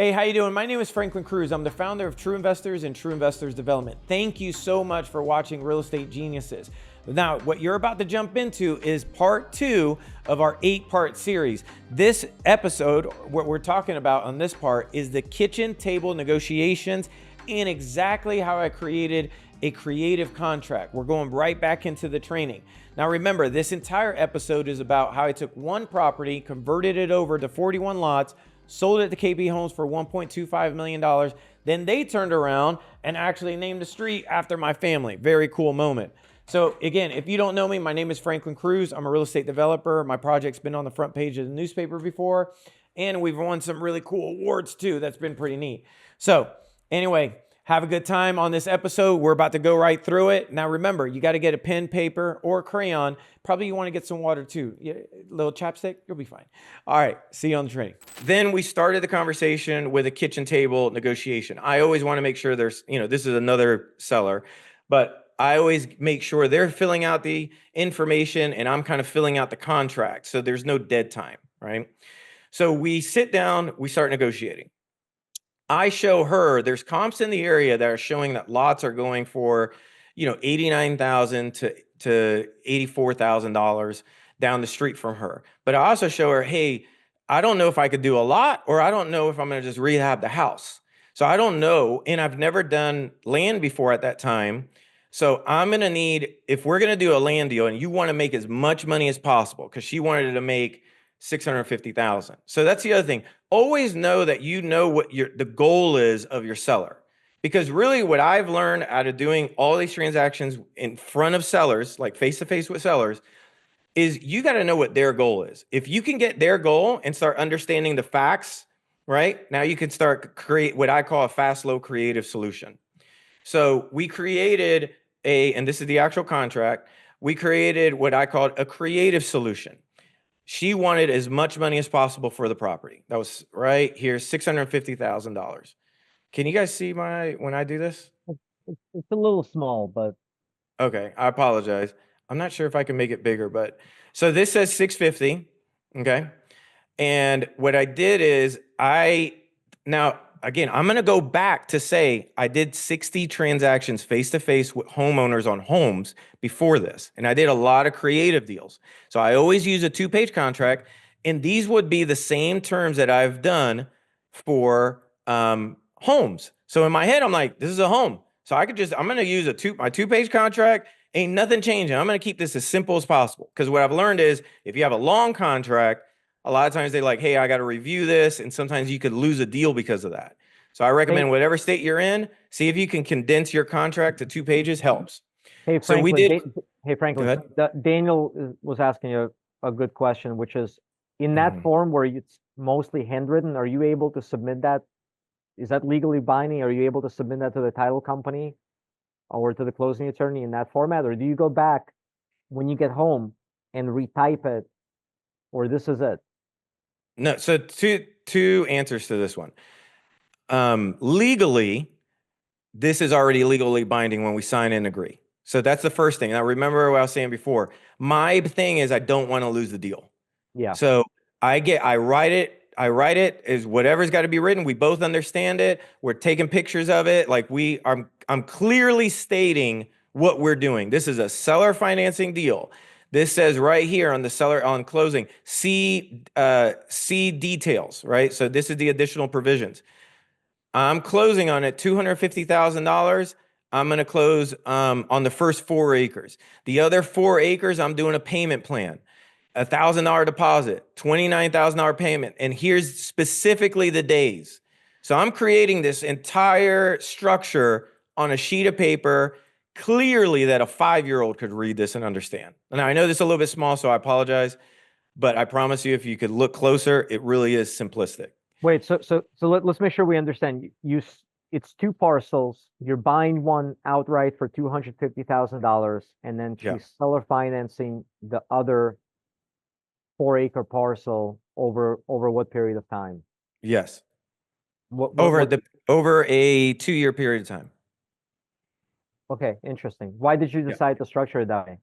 Hey, how you doing? My name is Franklin Cruz. I'm the founder of True Investors and True Investors Development. Thank you so much for watching Real Estate Geniuses. Now, what you're about to jump into is part 2 of our 8-part series. This episode, what we're talking about on this part, is the kitchen table negotiations and exactly how I created a creative contract. We're going right back into the training. Now remember, this entire episode is about how I took one property, converted it over to 41 lots, sold it to KB Homes for $1.25 million. Then they turned around and actually named the street after my family. Very cool moment. So again, if you don't know me, my name is Franklin Cruz. I'm a real estate developer. My project's been on the front page of the newspaper before, and we've won some really cool awards too. That's been pretty neat. So anyway, have a good time on this episode. We're about to go right through it. Now remember, you got to get a pen, paper, or a crayon. Probably you want to get some water too. Yeah, little chapstick, you'll be fine. All right, see you on the training. Then we started the conversation with a kitchen table negotiation. I always want to make sure there's, this is another seller, but I always make sure they're filling out the information and I'm kind of filling out the contract. So there's no dead time, right? So we sit down, we start negotiating. I show her there's comps in the area that are showing that lots are going for, $89,000 to $84,000 down the street from her. But I also show her, hey, I don't know if I could do a lot, or I don't know if I'm going to just rehab the house. So I don't know, and I've never done land before at that time. So I'm going to need, if we're going to do a land deal and you want to make as much money as possible, because she wanted to make $650,000. So that's the other thing. Always know that you know what the goal is of your seller. Because really what I've learned out of doing all these transactions in front of sellers, like face-to-face with sellers, is you got to know what their goal is. If you can get their goal and start understanding the facts, right? Now you can start create what I call a fast, low creative solution. So we created and this is the actual contract, we created what I called a creative solution. She wanted as much money as possible for the property. That was right here, $650,000. Can you guys see when I do this? It's a little small, but Okay, I apologize. I'm not sure if I can make it bigger, but so this says 650, okay? And what I did is now again, I'm going to go back to say I did 60 transactions face-to-face with homeowners on homes before this. And I did a lot of creative deals. So I always use a 2-page contract. And these would be the same terms that I've done for homes. So in my head, I'm like, this is a home. So I'm going to use my 2-page contract. Ain't nothing changing. I'm going to keep this as simple as possible. Because what I've learned is if you have a long contract, a lot of times they like, hey, I got to review this. And sometimes you could lose a deal because of that. So I recommend whatever state you're in, see if you can condense your contract to 2 pages helps. hey, So we Franklin, did. hey, Go Franklin, ahead. Daniel was asking you a good question, which is in that form where it's mostly handwritten, are you able to submit that? Is that legally binding? Are you able to submit that to the title company or to the closing attorney in that format? Or do you go back when you get home and retype it, or this is it? No, so two answers to this one. Legally, this is already legally binding when we sign and agree. So that's the first thing. Now, remember what I was saying before. My thing is I don't want to lose the deal. Yeah. So I write it as whatever's got to be written. We both understand it. We're taking pictures of it. Like I'm clearly stating what we're doing. This is a seller financing deal. This says right here on the seller on closing, see details, right? So this is the additional provisions. I'm closing on it, $250,000. I'm going to close on the first 4 acres. The other 4 acres, I'm doing a payment plan. $1,000 deposit, $29,000 payment. And here's specifically the days. So I'm creating this entire structure on a sheet of paper, clearly that a 5-year-old could read this and understand. And I know this is a little bit small, so I apologize. But I promise you, if you could look closer, it really is simplistic. Wait, so let's make sure we understand. It's 2 parcels. You're buying one outright for $250,000, and then she's seller financing the other 4-acre parcel over what period of time? Yes. What Over a 2-year period of time. Okay, interesting. Why did you decide to structure it that way?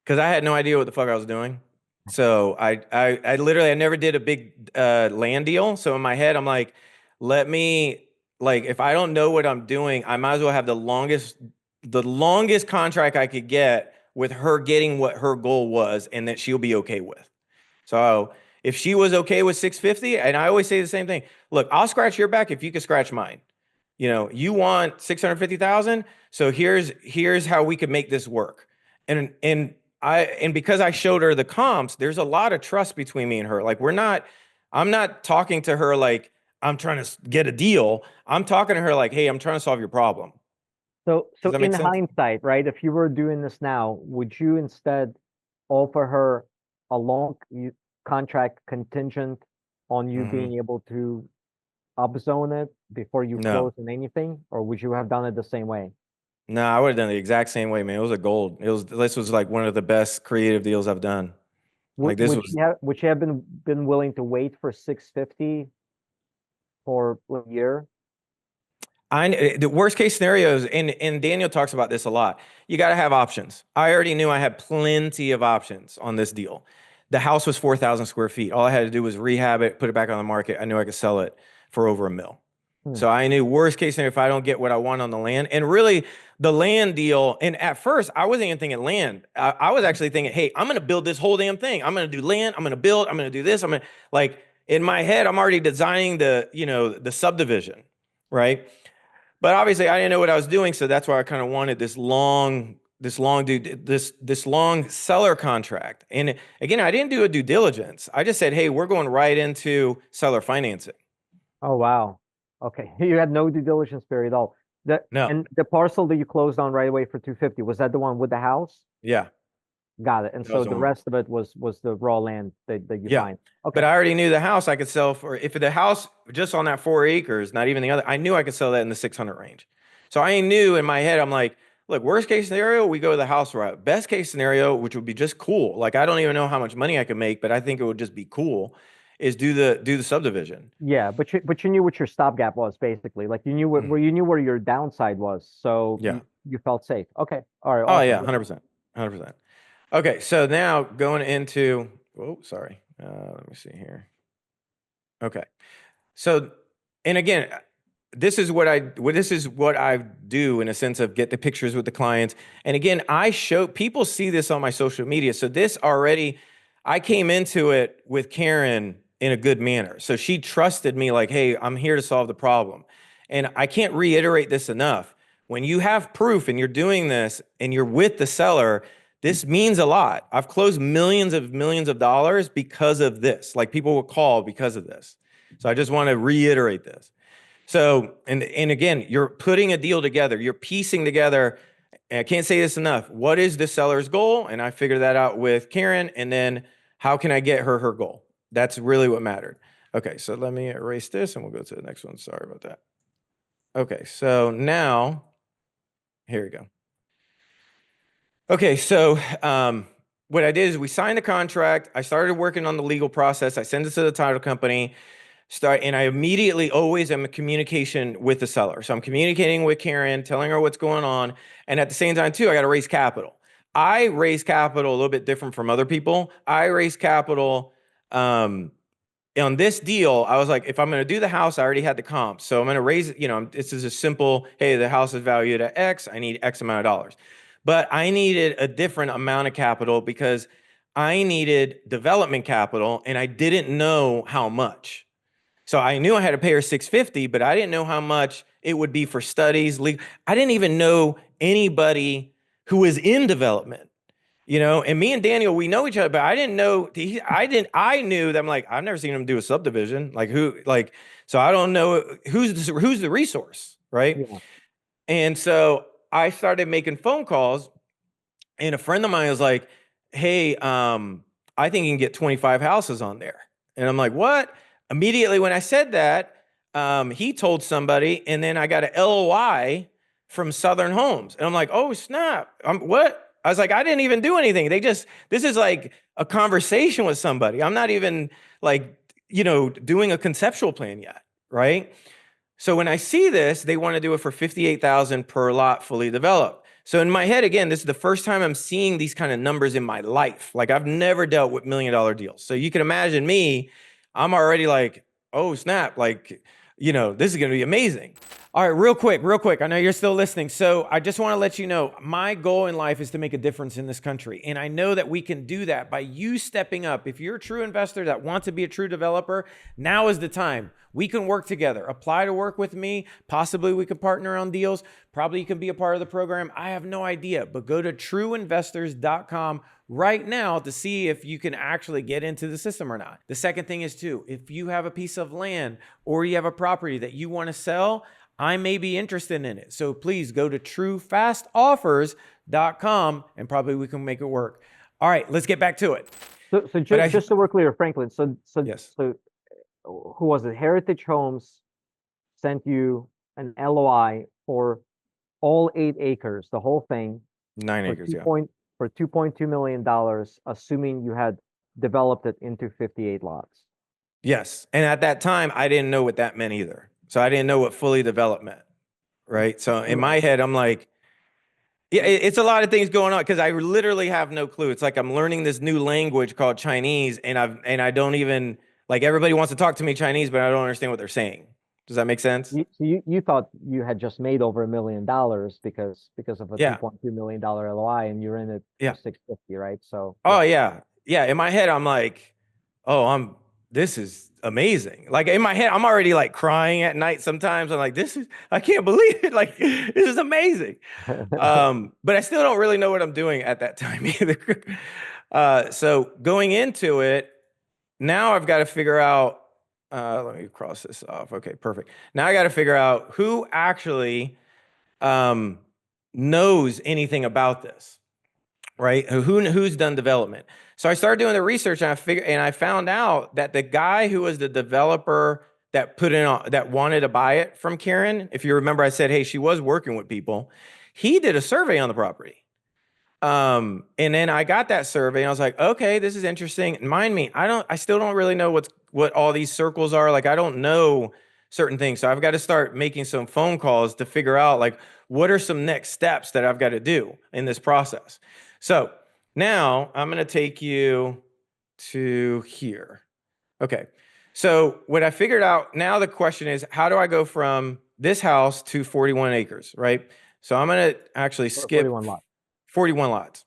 Because I had no idea what the fuck I was doing. So I literally never did a big land deal. So in my head, I'm like, let me, like, if I don't know what I'm doing, I might as well have the longest contract I could get with her getting what her goal was and that she'll be okay with. So if she was okay with 650, and I always say the same thing, look, I'll scratch your back if you can scratch mine. You know, you want 650,000. So here's how we could make this work. And because I showed her the comps, there's a lot of trust between me and her. Like I'm not talking to her like I'm trying to get a deal. I'm talking to her like, hey, I'm trying to solve your problem. So Does that in make sense? hindsight, right? If you were doing this now, would you instead offer her a contract contingent on you Hmm. being able to upzone it before you No, close on anything, or would you have done it the same way? no, I would have done the exact same way, man. It was a gold. This was like one of the best creative deals I've done. Like this Would was you have been willing to wait for 650 for a year? the worst case scenarios, and Daniel talks about this a lot. You got to have options. I already knew I had plenty of options on this deal. The house was 4,000 square feet. All I had to do was rehab it, put it back on the market. I knew I could sell it for over $1 million. Hmm. So I knew worst case scenario if I don't get what I want on the land. And really, the land deal. And at first, I wasn't even thinking land. I was actually thinking, hey, I'm going to build this whole damn thing. I'm going to do land. I'm going to build. I'm going to do this. I'm going to like in my head. I'm already designing the subdivision, right? But obviously, I didn't know what I was doing, so that's why I kind of wanted this long seller contract. And again, I didn't do a due diligence. I just said, hey, we're going right into seller financing. Oh wow. Okay. You had no due diligence period at all. No, And the parcel that you closed on right away for 250, was that the one with the house? yeah, Got it. And that was so the the one. rest of it was the raw land that you Yeah. find. But Okay. I already knew the house I could sell for, if the house just on that 4 acres, not even the other, I knew I could sell that in the 600 range. So I knew in my head, I'm like, look, worst case scenario, we go the house route. Best case scenario, which would be just cool. Like I don't even know how much money I could make, but I think it would just be cool, is do the subdivision. Yeah, but you knew what your stopgap was basically. Like you knew Mhm. where you knew where your downside was. So Yeah. you felt safe. Okay. All right, Oh awesome. yeah, 100%. 100%. Okay, so now going into, oh, sorry. Let me see here. Okay. So, and again, this is what I do in a sense of get the pictures with the clients. And again, I show people see this on my social media. So this already, I came into it with Karen in a good manner. So she trusted me like, hey, I'm here to solve the problem. And I can't reiterate this enough. When you have proof and you're doing this and you're with the seller, this means a lot. I've closed millions of dollars because of this. Like people will call because of this. So I just want to reiterate this. So, and again, you're putting a deal together, you're piecing together, and I can't say this enough. What is the seller's goal? And I figured that out with Karen. And then how can I get her goal? That's really what mattered. Okay, so let me erase this and we'll go to the next one. Sorry about that. Okay, so now, here we go. Okay, so what I did is we signed the contract. I started working on the legal process. I sent it to the title company. And I immediately always am in communication with the seller. So I'm communicating with Karen, telling her what's going on. And at the same time, too, I got to raise capital. I raise capital a little bit different from other people. I raise capital on this deal. I was like, if I'm going to do the house, I already had the comp. So I'm going to raise it. This is a simple, hey, the house is valued at X. I need X amount of dollars. But I needed a different amount of capital because I needed development capital and I didn't know how much. So I knew I had to pay her 650, but I didn't know how much it would be for studies. I didn't even know anybody who was in development, and me and Daniel, we know each other, but I didn't know, I knew that I'm like, I've never seen him do a subdivision. So I don't know who's the resource, right? Yeah. And so I started making phone calls and a friend of mine was like, hey, I think you can get 25 houses on there. And I'm like, what? Immediately when I said that, he told somebody, and then I got an LOI from Southern Homes. And I'm like, oh, snap. What? I was like, I didn't even do anything. This is like a conversation with somebody. I'm not even like, doing a conceptual plan yet. Right. So when I see this, they want to do it for 58,000 per lot fully developed. So in my head, again, this is the first time I'm seeing these kind of numbers in my life. Like I've never dealt with $1 million deals. So you can imagine me, I'm already like, oh snap. Like this is going to be amazing. All right, real quick. I know you're still listening. So I just want to let you know, my goal in life is to make a difference in this country. And I know that we can do that by you stepping up. If you're a true investor that wants to be a true developer, now is the time. We can work together. Apply to work with me. Possibly we can partner on deals. Probably you can be a part of the program. I have no idea, but go to trueinvestors.com right now to see if you can actually get into the system or not. The second thing is too, if you have a piece of land or you have a property that you want to sell, I may be interested in it. So please go to truefastoffers.com and probably we can make it work. All right, let's get back to it. So just so we're clear, Franklin, Yes. so who was it? Heritage Homes sent you an LOI for all 8 acres, the whole thing, 9 acres, yeah. for $2.2 million, assuming you had developed it into 58 lots. Yes. And at that time, I didn't know what that meant either. So I didn't know what fully developed meant. Right. So in my head, I'm like, yeah, it's a lot of things going on because I literally have no clue. It's like I'm learning this new language called Chinese, and I don't even, like, everybody wants to talk to me Chinese, but I don't understand what they're saying. Does that make sense? You thought you had just made over $1 million because of a Yeah. $2.2 million LOI, and you're in it Yeah. for 650, right? So Oh yeah. Yeah. In my head, I'm like, oh, this is amazing. Like in my head, I'm already like crying at night sometimes. I'm like, I can't believe it. Like, this is amazing. But I still don't really know what I'm doing at that time either. So going into it, now I've got to figure out, let me cross this off. Okay, perfect. Now I got to figure out who actually knows anything about this, right? Who's done development. So I started doing the research and I found out that the guy who was the developer that that wanted to buy it from Karen, if you remember, I said, hey, she was working with people. He did a survey on the property. And then I got that survey and I was like, okay, this is interesting. Mind me, I still don't really know what all these circles are. Like, I don't know certain things. So I've got to start making some phone calls to figure out, like, what are some next steps that I've got to do in this process. So now I'm going to take you to here. Okay. So what I figured out, now the question is, how do I go from this house to 41 acres, right? So I'm going to actually skip 41 lots. 41 lots.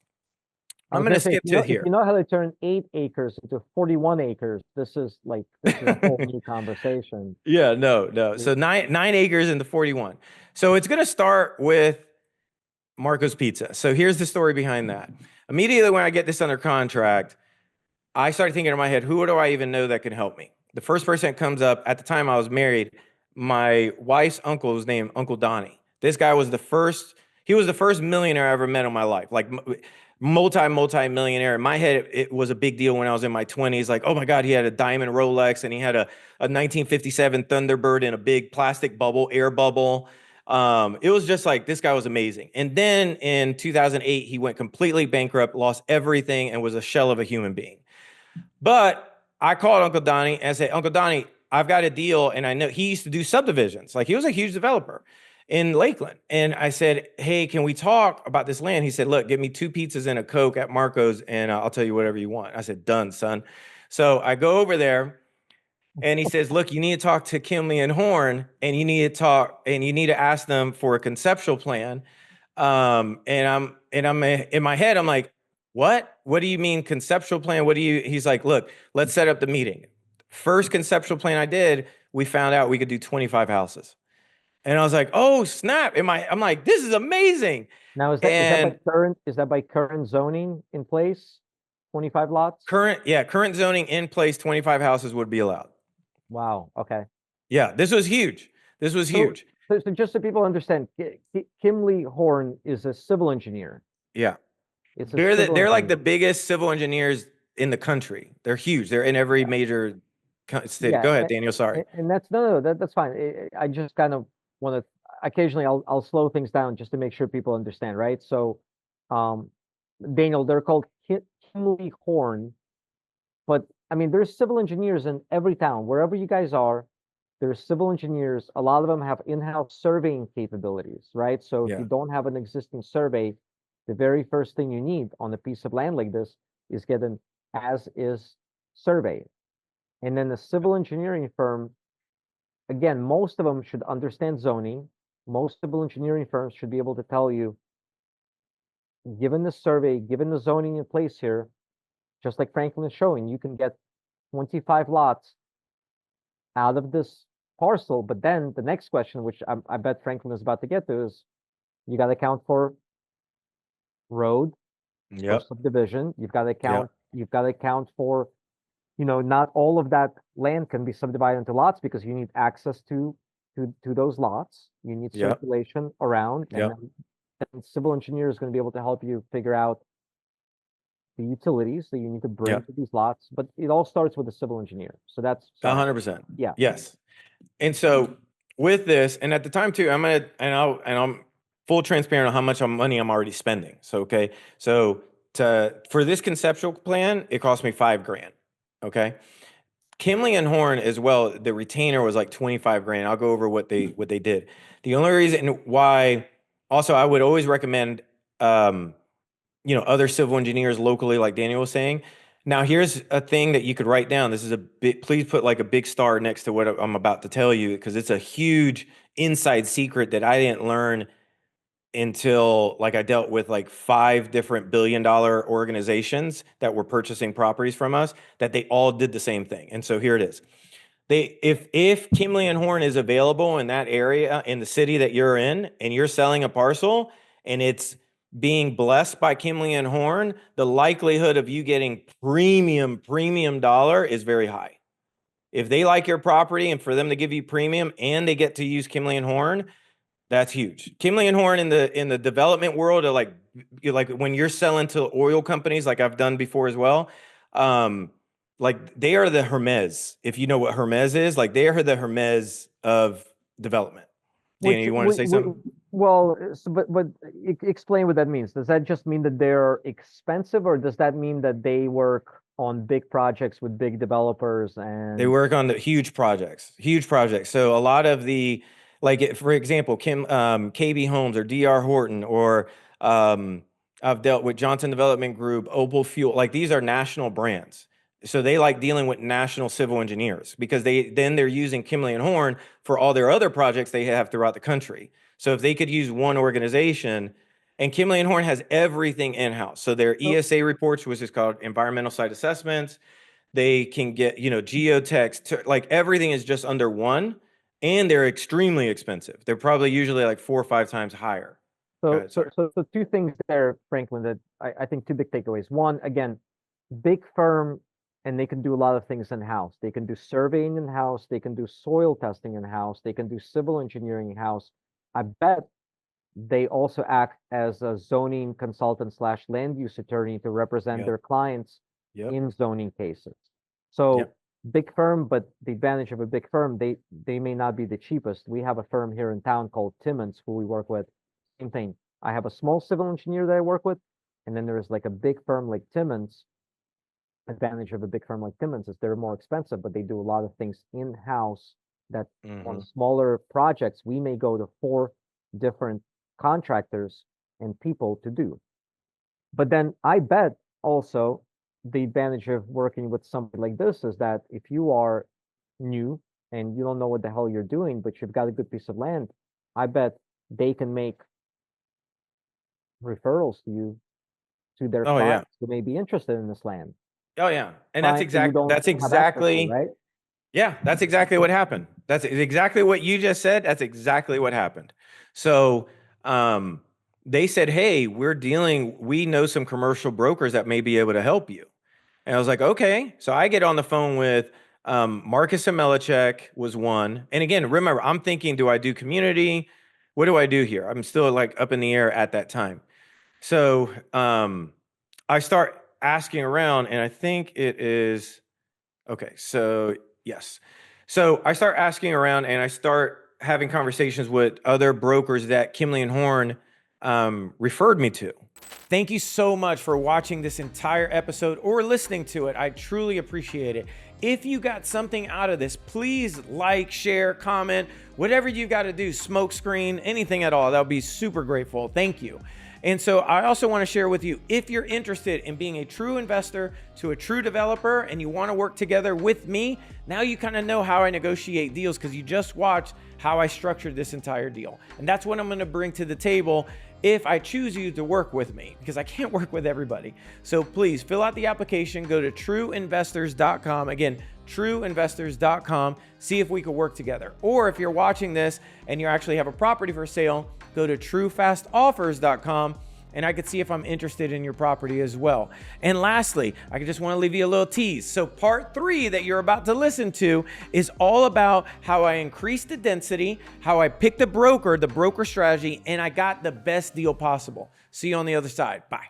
I'm going to skip to here. If you know how to turn 8 acres into 41 acres, this is a whole new conversation. Yeah, no. So nine acres into 41. So it's going to start with Marco's Pizza. So here's the story behind that. Immediately when I get this under contract, I started thinking in my head, who do I even know that can help me? The first person that comes up, at the time I was married, my wife's uncle was named Uncle Donnie. This guy was the first millionaire I ever met in my life. Like multi-millionaire. In my head, it was a big deal when I was in my 20s. Like, oh my God, he had a diamond Rolex and he had a 1957 Thunderbird in a big plastic bubble, air bubble. It was just like, this guy was amazing. And then in 2008, he went completely bankrupt, lost everything, and was a shell of a human being. But I called Uncle Donnie and said, Uncle Donnie, I've got a deal. And I know he used to do subdivisions. Like, he was a huge developer in Lakeland. And I said, hey, can we talk about this land? He said, look, give me 2 pizzas and a Coke at Marco's and I'll tell you whatever you want. I said, done, son. So I go over there and he says, look, you need to talk to Kimley and Horn and you need to ask them for a conceptual plan. And I'm in my head, I'm like, what do you mean conceptual plan? He's like, look, let's set up the meeting. First conceptual plan I did, we found out we could do 25 houses. And I was like, oh snap. I'm like, this is amazing. Now, is that by current zoning in place? 25 lots? Current zoning in place, 25 houses would be allowed. Wow. Okay. Yeah, this was huge. So just so people understand, Kimley Horn is a civil engineer. Yeah. They're like the biggest civil engineers in the country. They're huge. They're in every major state. Yeah, Go ahead, Daniel. Sorry. And that's that's fine. I just kind of want to occasionally I'll slow things down just to make sure people understand, right? So, Daniel, they're called Kimley Horn, but I mean, there's civil engineers in every town, wherever you guys are. There's civil engineers. A lot of them have in-house surveying capabilities, right? So if you don't have an existing survey, the very first thing you need on a piece of land like this is get an as-is survey. And then the civil engineering firm again, most of them should understand zoning. Most civil engineering firms should be able to tell you, given the survey, given the zoning in place here, just like Franklin is showing, you can get 25 lots out of this parcel. But then the next question, which I bet Franklin is about to get to, is you got to account for road, for Yep. subdivision. You've got to Yep. account for, not all of that land can be subdivided into lots because you need access to those lots. You need Yep. circulation around, and Yep. then civil engineer is going to be able to help you figure out the utilities that you need to bring Yep. to these lots. But it all starts with the civil engineer. So that's, sorry. 100%. Yeah. Yes. And so with this, and at the time too, I'm full transparent on how much money I'm already spending. So, okay. So for this conceptual plan, it cost me $5,000. Okay. Kimley and Horn as well, the retainer was like 25 grand. I'll go over what they did. The only reason why, also, I would always recommend, other civil engineers locally, like Daniel was saying. Now, here's a thing that you could write down. This is please put like a big star next to what I'm about to tell you, because it's a huge inside secret that I didn't learn until like I dealt with like 5 different billion-dollar organizations that were purchasing properties from us, that they all did the same thing. And so here it is. If Kimley and Horn is available in that area, in the city that you're in, and you're selling a parcel and it's being blessed by Kimley and Horn, the likelihood of you getting premium dollar is very high. If they like your property and for them to give you premium and they get to use Kimley and Horn, that's huge. Kimley and Horn in the development world are like when you're selling to oil companies, like I've done before as well. Like they are the Hermes. If you know what Hermes is, like they are the Hermes of development. Danny, you want to say something? Well, but explain what that means. Does that just mean that they're expensive, or does that mean that they work on big projects with big developers and They work on the huge projects, So a lot of the, like, for example, KB Homes or DR Horton, or I've dealt with Johnson Development Group, Opal Fuel. Like these are national brands. So they like dealing with national civil engineers because they're using Kimley and Horn for all their other projects they have throughout the country. So if they could use one organization, and Kimley and Horn has everything in-house. So their ESA reports, which is called environmental site assessments, they can get, geotechs, like everything is just under one, and they're extremely expensive. They're probably usually like 4 or 5 times higher. So two things there, Franklin, that I think two big takeaways. One, again, big firm, and they can do a lot of things in-house. They can do surveying in-house. They can do soil testing in-house. They can do civil engineering in-house. I bet they also act as a zoning consultant / land use attorney to represent their clients in zoning cases. So big firm, but the advantage of a big firm, they may not be the cheapest. We have a firm here in town called Timmons, who we work with. Same thing. I have a small civil engineer that I work with, and then there's like a big firm like Timmons. Advantage of a big firm like Timmons is they're more expensive, but they do a lot of things in-house that on smaller projects, we may go to 4 different contractors and people to do. But then I bet also the advantage of working with somebody like this is that if you are new and you don't know what the hell you're doing, but you've got a good piece of land, I bet they can make referrals to you, to their clients who may be interested in this land. Oh yeah. And that's exactly, right? Yeah, that's exactly what happened. That's exactly what you just said. That's exactly what happened. So, they said, hey, we know some commercial brokers that may be able to help you. And I was like, okay. So I get on the phone with Marcus Semelichek was one. And again, remember, I'm thinking, do I do community? What do I do here? I'm still like up in the air at that time. So I start asking around, and I think it is, okay, so yes. So I start asking around, and I start having conversations with other brokers that Kimley and Horn referred me to. Thank you so much for watching this entire episode or listening to it. I truly appreciate it. If you got something out of this, please like, share, comment, whatever you got to do, smoke screen, anything at all. That would be super grateful. Thank you. And so I also want to share with you, if you're interested in being a true investor to a true developer and you want to work together with me, now you kind of know how I negotiate deals because you just watched how I structured this entire deal. And that's what I'm going to bring to the table if I choose you to work with me, because I can't work with everybody. So please fill out the application, go to trueinvestors.com. Again, trueinvestors.com. See if we could work together. Or if you're watching this and you actually have a property for sale, go to truefastoffers.com and I could see if I'm interested in your property as well. And lastly, I just want to leave you a little tease. So part 3 that you're about to listen to is all about how I increased the density, how I picked the broker strategy, and I got the best deal possible. See you on the other side. Bye.